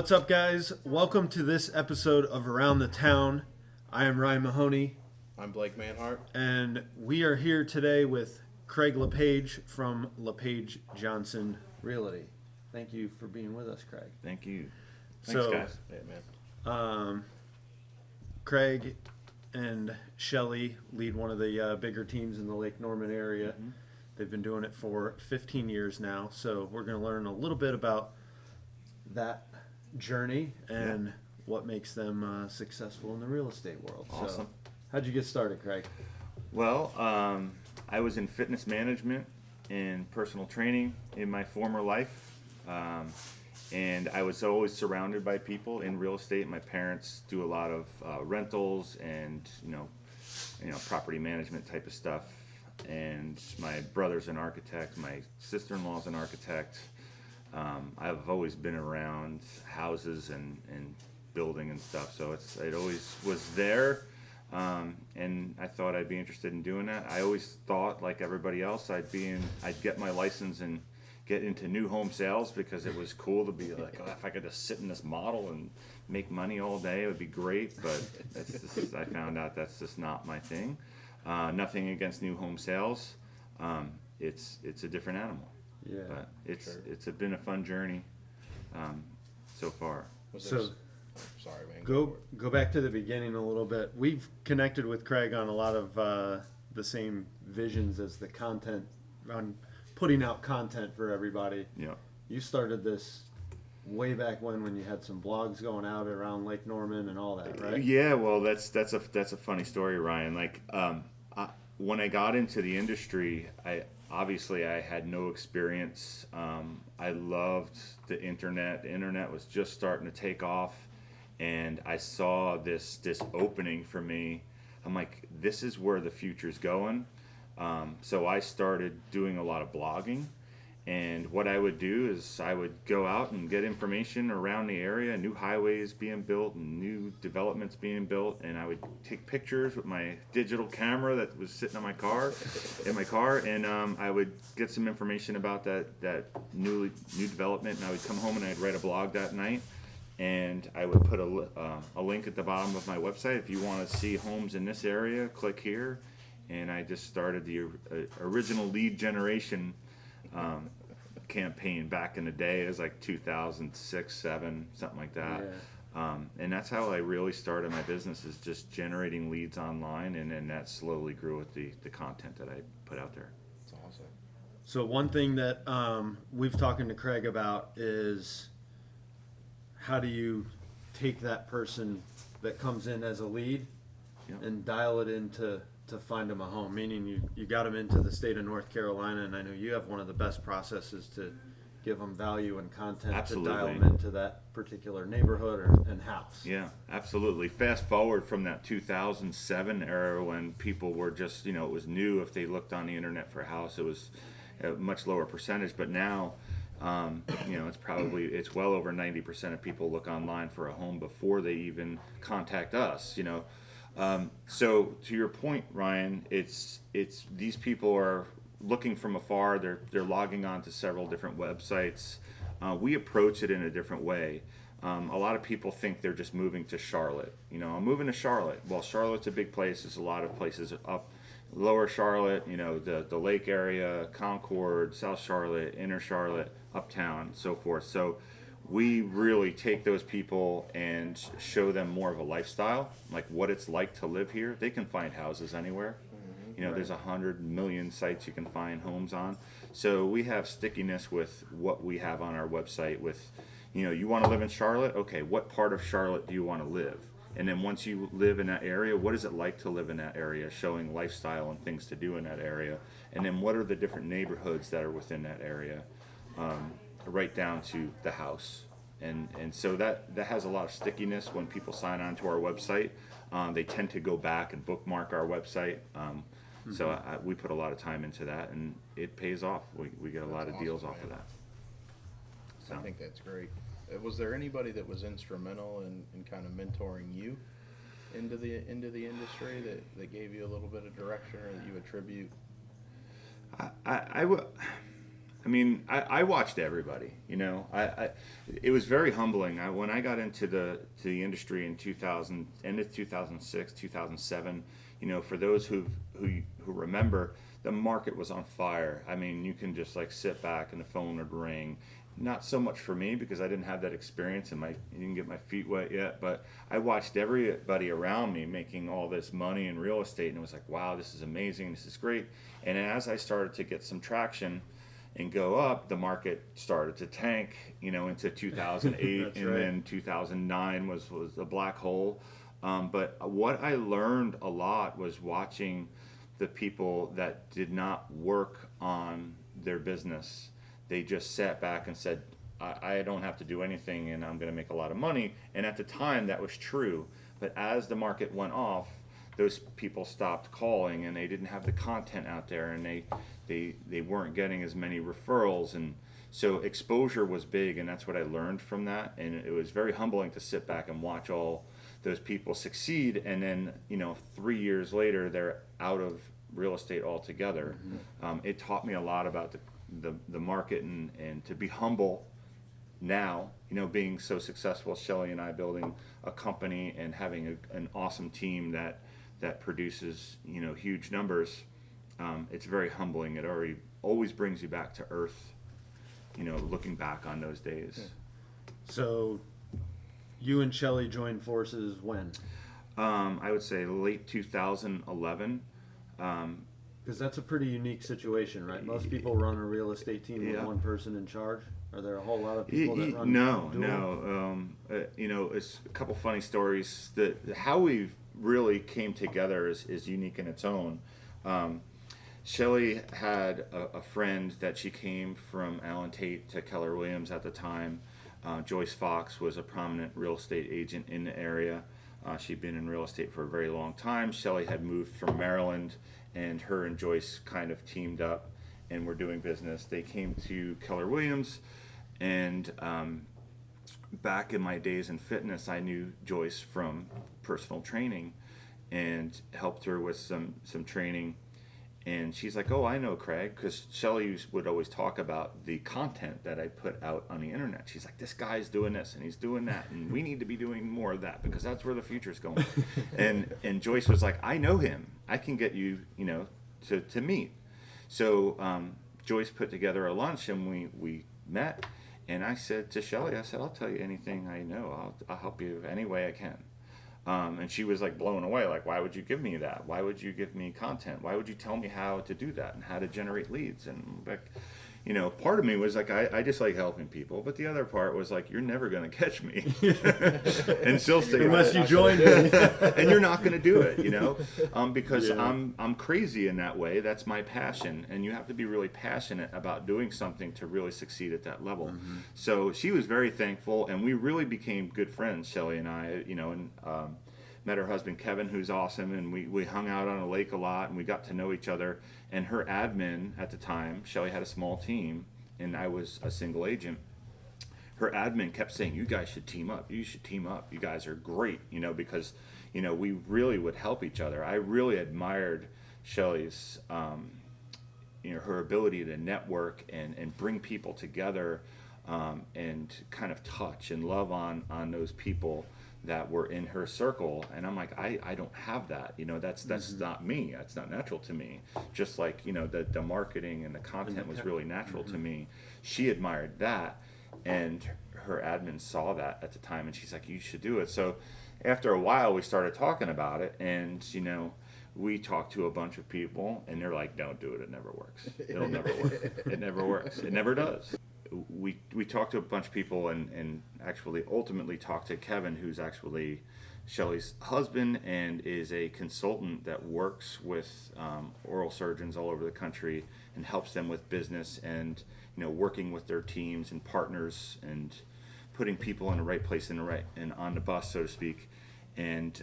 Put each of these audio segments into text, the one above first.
What's up, guys? Welcome to this episode of Around the Town. I am Ryan Mahoney, I'm Blake Manhart. and we are here today with Craig LePage from LePage Johnson Realty. Thank you for being with us, Craig. Thank you. Thanks, guys. Yeah, man. Craig and Shelley lead one of the bigger teams in the Lake Norman area. Mm-hmm. They've been doing it for 15 years now, so we're going to learn a little bit about that journey and what makes them successful in the real estate world. Awesome. So, how'd you get started, Craig? Well, I was in fitness management and personal training in my former life, and I was always surrounded by people in real estate. My parents do a lot of rentals and property management type of stuff. And my brother's an architect. My sister-in-law's an architect. I've always been around houses and building and stuff, so it always was there, and I thought I'd be interested in doing that. I always thought, like everybody else, I'd get my license and get into new home sales because it was cool to be like, oh, if I could just sit in this model and make money all day, it would be great. But I found out that's just not my thing. Nothing against new home sales. It's a different animal. Yeah, but it's been a fun journey so far. So Sorry, man. go back to the beginning a little bit. We've connected with Craig on a lot of the same visions as the content, on putting out content for everybody. Yeah. You started this way back when you had some blogs going out around Lake Norman and all that, right? Yeah. Well, that's a funny story, Ryan. Like when I got into the industry, I had no experience. I loved the internet. The internet was just starting to take off, and I saw this opening for me. I'm like, this is where the future's going. So I started doing a lot of blogging, and what I would do is I would go out and get information around the area, new highways being built and new developments being built, and I would take pictures with my digital camera that was sitting in my car, and I would get some information about that new development, and I would come home and I'd write a blog that night, and I would put a link at the bottom of my website. If you want to see homes in this area, click here, and I just started the original lead generation campaign back in the day. It was like 2006, 7, something like that. Yeah. And that's how I really started my business, is just generating leads online, and then that slowly grew with the content that I put out there. That's awesome. So one thing that we've talking to Craig about is, how do you take that person that comes in as a lead and dial it into to find them a home, meaning you got them into the state of North Carolina, and I know you have one of the best processes to give them value and content. Absolutely. To dial them into that particular neighborhood and house. Yeah, absolutely. Fast forward from that 2007 era when people were just, it was new. If they looked on the internet for a house, it was a much lower percentage, but now it's well over 90% of people look online for a home before they even contact us. So to your point, Ryan, it's these people are looking from afar. They're logging on to several different websites. We approach it in a different way. A lot of people think they're just moving to Charlotte. I'm moving to Charlotte. Well, Charlotte's a big place. There's a lot of places up lower Charlotte, the lake area, Concord, South Charlotte, inner Charlotte, uptown, so forth. So we really take those people and show them more of a lifestyle, like what it's like to live here. They can find houses anywhere. Right. There's 100 million sites you can find homes on. So we have stickiness with what we have on our website with, you want to live in Charlotte? Okay, what part of Charlotte do you want to live? And then once you live in that area, what is it like to live in that area, showing lifestyle and things to do in that area? And then what are the different neighborhoods that are within that area? Right down to the house, and so that has a lot of stickiness when people sign on to our website. They tend to go back and bookmark our website. So we put a lot of time into that, and it pays off. We get a lot of deals off of that. So I think that's great. Was there anybody that was instrumental in kind of mentoring you into the industry that gave you a little bit of direction, or that you attribute? I mean, I watched everybody. You know, it was very humbling. When I got into the industry in 2000, end of 2006, 2007. You know, for those who remember, the market was on fire. I mean, you can just like sit back and the phone would ring. Not so much for me because I didn't have that experience and didn't get my feet wet yet. But I watched everybody around me making all this money in real estate, and it was like, wow, this is amazing. This is great. And as I started to get some traction and go up, the market started to tank, you know, into 2008 and right. then 2009 was a black hole. But what I learned a lot was watching the people that did not work on their business. They just sat back and said, I don't have to do anything and I'm going to make a lot of money. And at the time that was true. But as the market went off, those people stopped calling and they didn't have the content out there, and they weren't getting as many referrals. And so exposure was big, and that's what I learned from that. And it was very humbling to sit back and watch all those people succeed, and then, you know, 3 years later they're out of real estate altogether. It taught me a lot about the market, and to be humble now, you know, being so successful, Shelley and I building a company and having an awesome team that produces, you know, huge numbers. It's very humbling. It always brings you back to earth, you know, looking back on those days. So you and Shelley joined forces when? I would say late 2011. Because that's a pretty unique situation, right? Most people run a real estate team with Yeah. one person in charge. Are there a whole lot of people that run? No. dual? You know, it's a couple funny stories. How we really came together is unique in its own. Shelley had a friend that she came from Allen Tate to Keller Williams at the time. Joyce Fox was a prominent real estate agent in the area. She'd been in real estate for a very long time. Shelley had moved from Maryland, and her and Joyce kind of teamed up and were doing business. They came to Keller Williams, and back in my days in fitness, I knew Joyce from personal training and helped her with some training. And she's like, oh, I know Craig, because Shelley would always talk about the content that I put out on the internet. She's like, this guy's doing this and he's doing that, and we need to be doing more of that because that's where the future's going. and Joyce was like, I know him. I can get you, you know, to meet. So Joyce put together a lunch, and we met. And I said to Shelley, I said, I'll tell you anything I know. I'll help you any way I can. And she was like blown away, like, why would you give me that? Why would you give me content? Why would you tell me how to do that and how to generate leads? And like, you know, part of me was like, I just like helping people, but the other part was like, you're never going to catch me. And she'll stay Unless you join me. and you're not going to do it, you know, because Yeah. I'm crazy in that way. That's my passion, and you have to be really passionate about doing something to really succeed at that level. So she was very thankful, and we really became good friends, Shelley and I, you know, and met her husband Kevin, who's awesome, and we hung out on a lake a lot, and we got to know each other. And her admin at the time, Shelley had a small team, and I was a single agent. Her admin kept saying, you guys should team up. You should team up. You guys are great, you know, because, you know, we really would help each other. I really admired Shelley's, you know, her ability to network and bring people together, and kind of touch and love on those people that were in her circle. And I'm like, I don't have that, you know, that's not me. That's not natural to me. Just like, you know, the marketing and the content was really natural to me. She admired that, and her admin saw that at the time, and she's like, you should do it. So after a while we started talking about it, and, you know, we talked to a bunch of people, and they're like, don't do it, it never works. It'll never work. It never works. It never does. We talked to a bunch of people, and actually ultimately talked to Kevin, who's actually Shelley's husband and is a consultant that works with oral surgeons all over the country and helps them with business, and, you know, working with their teams and partners and putting people in the right place and on the bus, so to speak. And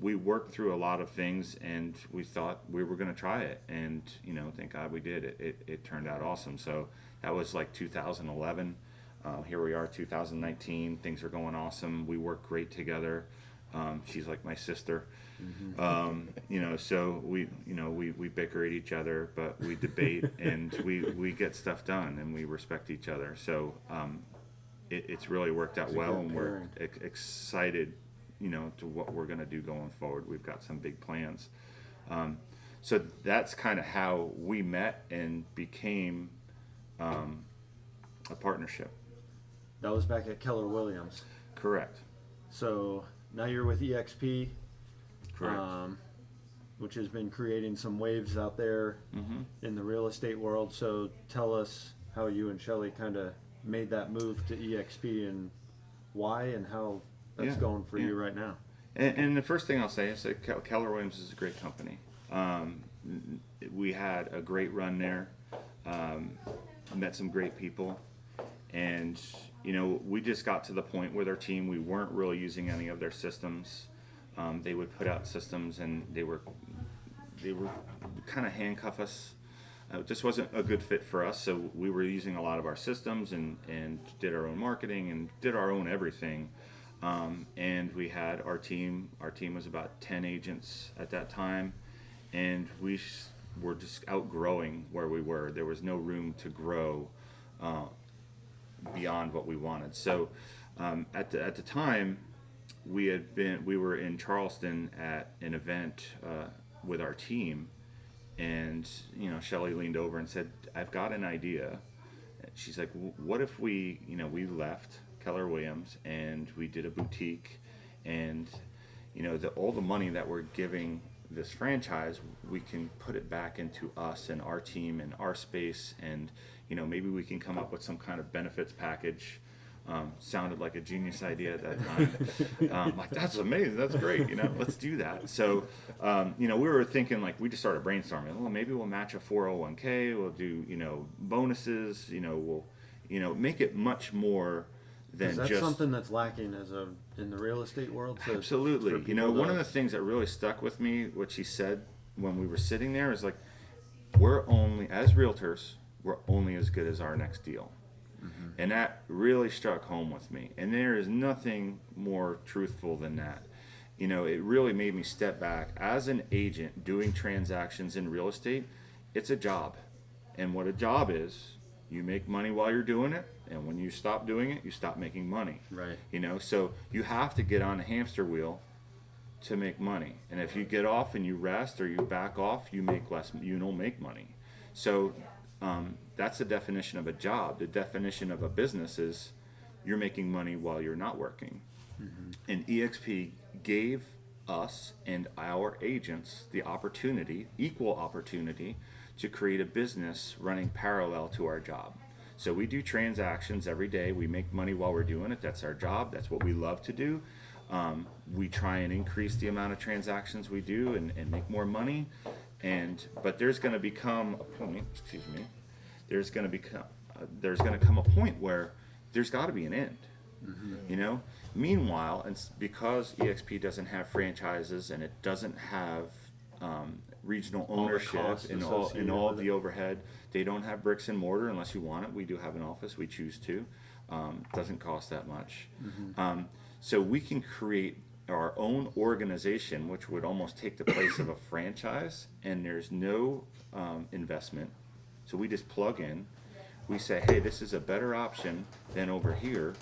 we worked through a lot of things, and we thought we were going to try it, and, you know, thank God we did. It turned out awesome. So that was like 2011. Here we are, 2019. Things are going awesome. We work great together. She's like my sister. So we bicker at each other, but we debate and we get stuff done, and we respect each other. So it's really worked out well, and we're excited, to what we're going to do going forward. We've got some big plans. So that's kind of how we met and became a partnership. That was back at Keller Williams. Correct. So now you're with EXP. Correct. Which has been creating some waves out there in the real estate world. So tell us how you and Shelley kind of made that move to EXP and why and how that's going for you right now. And the first thing I'll say is that Keller Williams is a great company. We had a great run there, met some great people, and we just got to the point with our team, we weren't really using any of their systems. They would put out systems, and they were kind of handcuff us. It just wasn't a good fit for us, so we were using a lot of our systems and did our own marketing and did our own everything. And we had our team was about 10 agents at that time, and we were just outgrowing where we were. There was no room to grow beyond what we wanted. So at the time, we were in Charleston at an event with our team, and Shelley leaned over and said, "I've got an idea." She's like, "What if we left Keller Williams and we did a boutique, and all the money that we're giving this franchise, we can put it back into us and our team and our space, and maybe we can come up with some kind of benefits package." Sounded like a genius idea at that time. Like, that's amazing, that's great, let's do that. So we were thinking, like, we just started brainstorming, well, maybe we'll match a 401k, we'll do bonuses, we'll make it much more than Is that just something that's lacking in the real estate world? Absolutely. One of the things that really stuck with me, what she said when we were sitting there, is like, as realtors, we're only as good as our next deal. And that really struck home with me. And there is nothing more truthful than that. It really made me step back. As an agent doing transactions in real estate, it's a job. And what a job is, you make money while you're doing it. And when you stop doing it, you stop making money. Right. So you have to get on the hamster wheel to make money. And if you get off and you rest or you back off, you make less, you don't make money. So that's the definition of a job. The definition of a business is you're making money while you're not working. And EXP gave us and our agents the opportunity, equal opportunity, to create a business running parallel to our job. So we do transactions every day. We make money while we're doing it. That's our job. That's what we love to do. We try and increase the amount of transactions we do and make more money. But there's going to become a point. Excuse me. There's going to come a point where there's got to be an end. Meanwhile, and because EXP doesn't have franchises and it doesn't have regional ownership and all of the overhead, they don't have bricks and mortar unless you want it. We do have an office. We choose to. Doesn't cost that much. So we can create our own organization, which would almost take the place of a franchise, and there's no investment. So we just plug in. We say, hey, this is a better option than over here,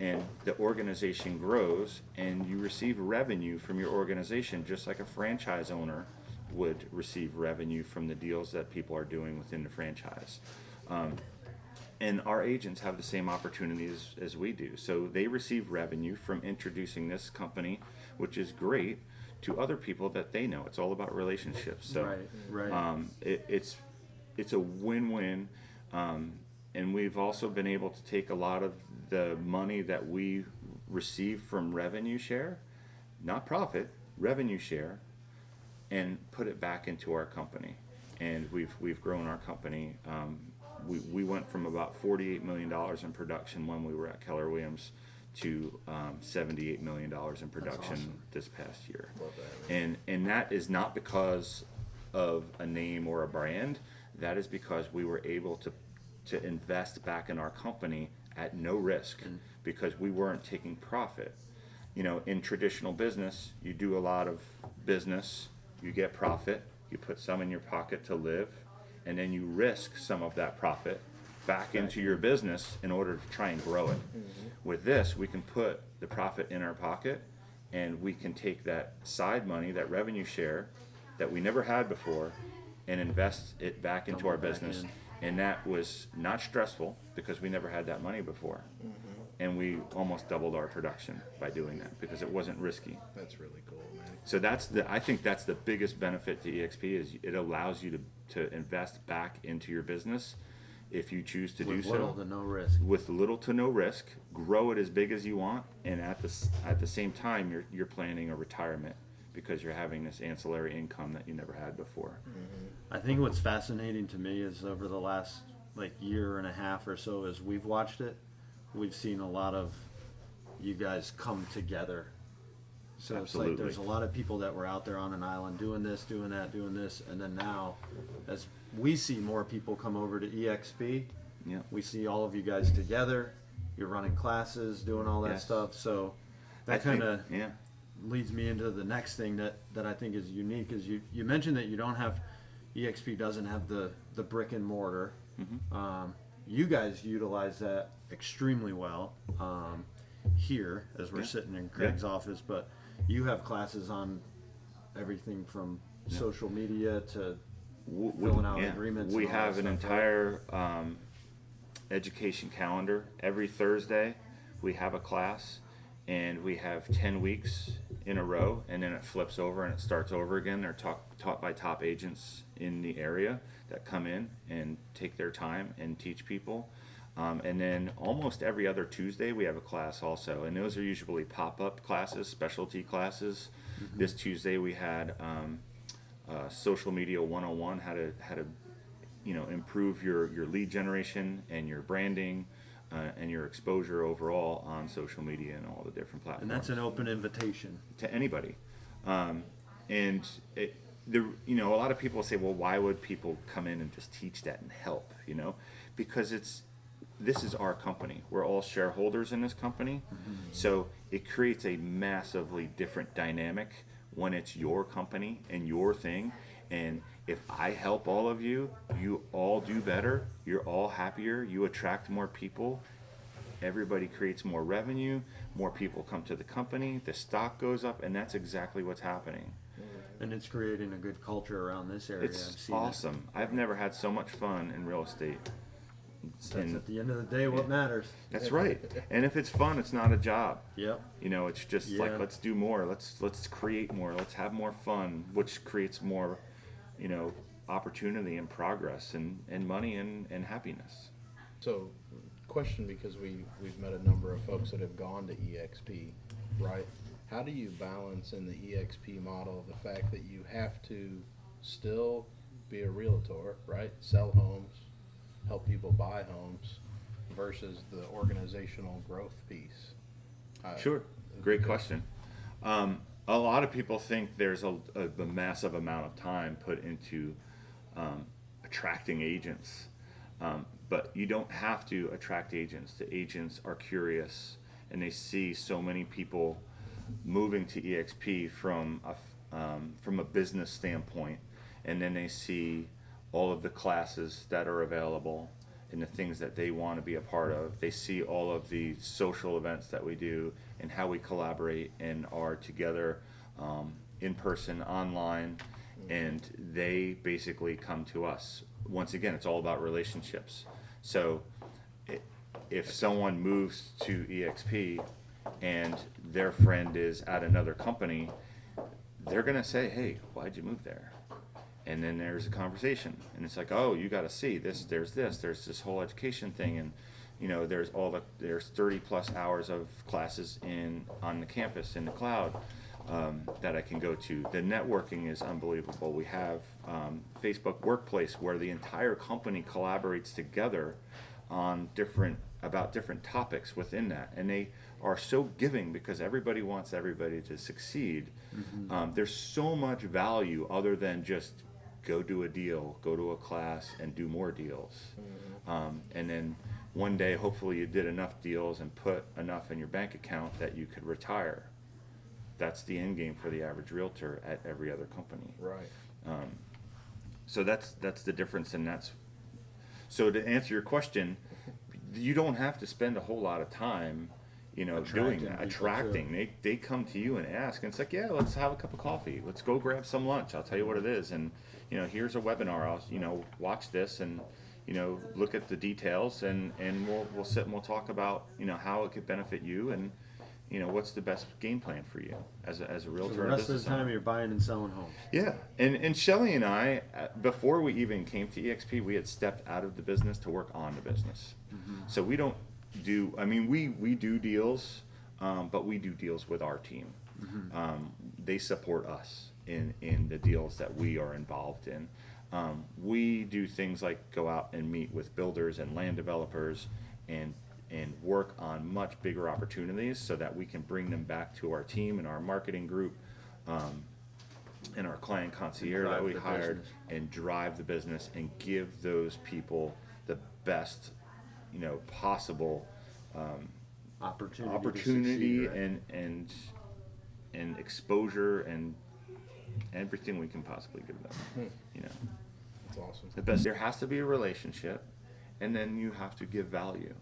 and the organization grows, and you receive revenue from your organization just like a franchise owner would receive revenue from the deals that people are doing within the franchise. And our agents have the same opportunities as we do. So they receive revenue from introducing this company, which is great, to other people that they know. It's all about relationships. So right. It's a win-win. And we've also been able to take a lot of the money that we receive from revenue share, not profit, revenue share, and put it back into our company. And we've grown our company. We went from about $48 million in production when we were at Keller Williams to $78 million in production this past year. And that is not because of a name or a brand. That is because we were able to invest back in our company at no risk, because we weren't taking profit. in traditional business, you do a lot of business, you get profit, you put some in your pocket to live, and then you risk some of that profit back into your business in order to try and grow it. With this, we can put the profit in our pocket, and we can take that side money, that revenue share that we never had before, and invest it back into our business. And that was not stressful because we never had that money before. And we almost doubled our production by doing that because it wasn't risky. That's really cool, man. So I think that's the biggest benefit to EXP is it allows you to invest back into your business if you choose to do so. With little to no risk. With little to no risk, grow it as big as you want, and at the same time you're planning a retirement because you're having this ancillary income that you never had before. I think what's fascinating to me is over the last year and a half or so as we've watched it, we've seen a lot of you guys come together. So Absolutely. It's like there's a lot of people that were out there on an island doing this, doing that, doing this, and then now as we see more people come over to EXP, Yeah. we see all of you guys together, you're running classes, doing all that Yes. stuff, so that I think- kind of yeah. leads me into the next thing that I think is unique is you mentioned that you don't have, EXP doesn't have the brick and mortar. You guys utilize that extremely well here as we're Yeah. sitting in Craig's office, but you have classes on everything from social media to filling out agreements. We and all have that an stuff, right? entire education calendar. Every Thursday we have a class, and we have 10 weeks in a row, and then it flips over and it starts over again. They're taught by top agents in the area that come in and take their time and teach people. And then almost every other Tuesday we have a class also, and those are usually pop-up classes, specialty classes. This Tuesday we had social media 101, how to improve your lead generation and your branding and your exposure overall on social media and all the different platforms. And that's an open invitation. To anybody. And a lot of people say, well, why would people come in and just teach that and help? Because this is our company. We're all shareholders in this company. So it creates a massively different dynamic when it's your company and your thing. And if I help all of you, you all do better, you're all happier, you attract more people, everybody creates more revenue, more people come to the company, the stock goes up, and that's exactly what's happening. And it's creating a good culture around this area. I've It's seen it. awesome. I've never had so much fun in real estate. That's at the end of the day what matters. That's right. And if it's fun, it's not a job. Yep. It's just Yeah. let's do more. Let's create more. Let's have more fun, which creates more, opportunity and progress and money and happiness. So, question, because we've met a number of folks that have gone to EXP, right? How do you balance in the EXP model the fact that you have to still be a realtor, right? Sell homes, help people buy homes, versus the organizational growth piece? Sure. Great question. A lot of people think there's a massive amount of time put into attracting agents. But you don't have to attract agents. The agents are curious, and they see so many people moving to EXP from a business standpoint, and then they see all of the classes that are available and the things that they want to be a part of. They see all of the social events that we do and how we collaborate and are together in person, online, and they basically come to us. Once again, it's all about relationships. So if someone moves to EXP and their friend is at another company, they're going to say, hey, why'd you move there? And then there's a conversation, and it's like, oh, you got to see this, there's this whole education thing, and there's 30 plus hours of classes on the campus in the cloud that I can go to. The networking is unbelievable. We have Facebook Workplace where the entire company collaborates together on different topics within that, and they are so giving because everybody wants everybody to succeed. There's so much value other than just go do a deal, go to a class, and do more deals. And then one day, hopefully, you did enough deals and put enough in your bank account that you could retire. that's the end game for the average realtor at every other company. Right. So that's the difference, and that's so to answer your question, you don't have to spend a whole lot of time, doing Attracting that, people, attracting. They come to you and ask, and it's like, yeah, let's have a cup of coffee, let's go grab some lunch. I'll tell you what it is, and here's a webinar. I'll watch this and look at the details, and we'll sit and we'll talk about how it could benefit you, and what's the best game plan for you as a So realtor. the and rest of business the time owner. you're buying and selling homes. Yeah, and Shelley and I, before we even came to EXP, we had stepped out of the business to work on the business. So we don't do, we do deals, but we do deals with our team. They support us in the deals that we are involved in. We do things like go out and meet with builders and land developers and work on much bigger opportunities so that we can bring them back to our team and our marketing group, and our client concierge that we the hired, business. and drive the business and give those people the best possible to opportunity succeed, right? and exposure and everything we can possibly give them. That's awesome. The best. There has to be a relationship, and then you have to give value.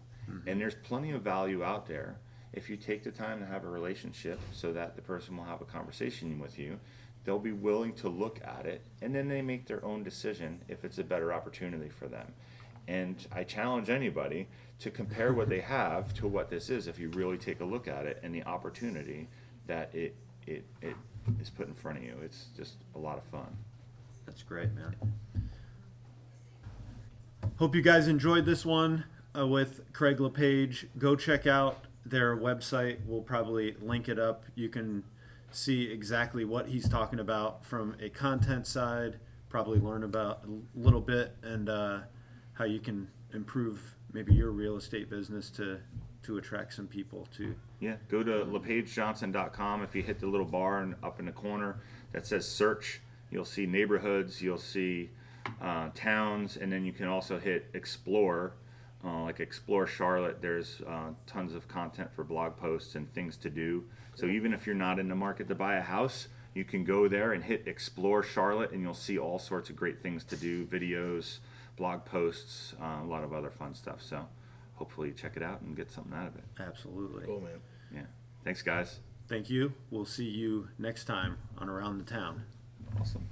And there's plenty of value out there if you take the time to have a relationship, so that the person will have a conversation with you. They'll be willing to look at it, and then they make their own decision if it's a better opportunity for them. And I challenge anybody to compare what they have to what this is, if you really take a look at it and the opportunity that it is put in front of you. It's just a lot of fun. That's great, man. Hope you guys enjoyed this one with Craig LePage. Go check out their website. We'll probably link it up. You can see exactly what he's talking about from a content side, probably learn about a little bit, and how you can improve maybe your real estate business to attract some people to. Yeah, go to LePageJohnson.com. If you hit the little bar up in the corner that says search, you'll see neighborhoods, you'll see towns, and then you can also hit explore, like explore Charlotte. There's tons of content for blog posts and things to do. So even if you're not in the market to buy a house, you can go there and hit explore Charlotte, and you'll see all sorts of great things to do, videos, blog posts, a lot of other fun stuff. So hopefully you check it out and get something out of it. Absolutely. Cool, man. Yeah. Thanks, guys. Thank you. We'll see you next time on Around the Town. Awesome.